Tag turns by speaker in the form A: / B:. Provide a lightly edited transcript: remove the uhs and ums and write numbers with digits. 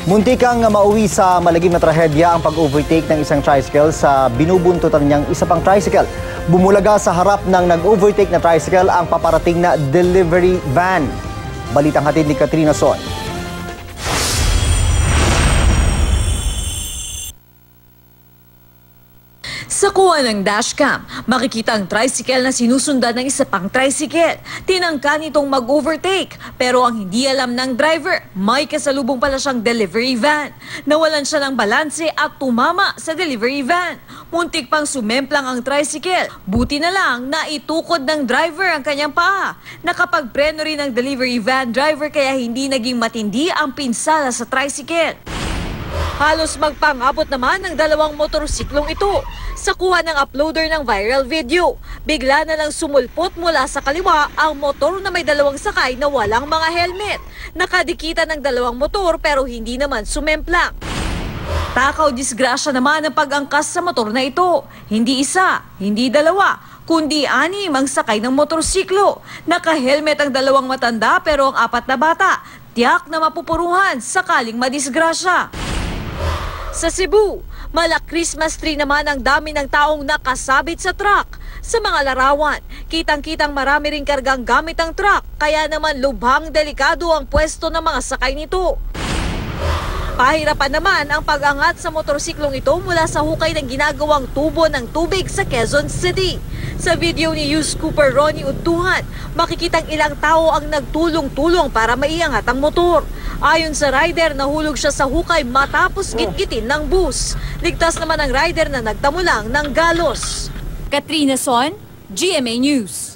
A: Muntikang mauwi sa malagim na trahedya ang pag-overtake ng isang tricycle sa binubuntutan niyang isa pang tricycle. Bumulaga sa harap ng nag-overtake na tricycle ang paparating na delivery van. Balitang hatid ni Katrina Son.
B: Sa kuha ng dashcam, makikita ang tricycle na sinusundan ng isa pang tricycle. Tinangka nitong mag-overtake, pero ang hindi alam ng driver, may kasalubong pala siyang delivery van. Nawalan siya ng balanse at tumama sa delivery van. Muntik pang sumemplang ang tricycle. Buti na lang na itukod ng driver ang kanyang paa. Nakapagpreno rin ang delivery van driver kaya hindi naging matindi ang pinsala sa tricycle. Halos magpangabot naman ng dalawang motorsiklong ito. Sa kuha ng uploader ng viral video, bigla na lang sumulpot mula sa kaliwa ang motor na may dalawang sakay na walang mga helmet. Nakadikita ng dalawang motor pero hindi naman sumemplang. Takaw disgrasya naman ang pag-angkas sa motor na ito. Hindi isa, hindi dalawa, kundi 6 ang sakay ng motorsiklo. Naka-helmet ang dalawang matanda pero ang 4 na bata, tiyak na mapupuruhan sakaling madisgrasya. Sa Cebu, Christmas tree naman ang dami ng taong nakasabit sa truck. Sa mga larawan, kitang-kitang marami ring kargang gamit ang truck, kaya naman lubhang delikado ang pwesto ng mga sakay nito. Pahirapan naman ang pag-angat sa motorsiklong ito mula sa hukay ng ginagawang tubo ng tubig sa Quezon City. Sa video ni News Cooper Ronnie Utuhan, makikitang ilang tao ang nagtulong-tulong para maiangat ang motor. Ayon sa rider, nahulog siya sa hukay matapos gitgitin ng bus. Ligtas naman ang rider na nagtamo lang ng galos.
C: Katrina Son, GMA News.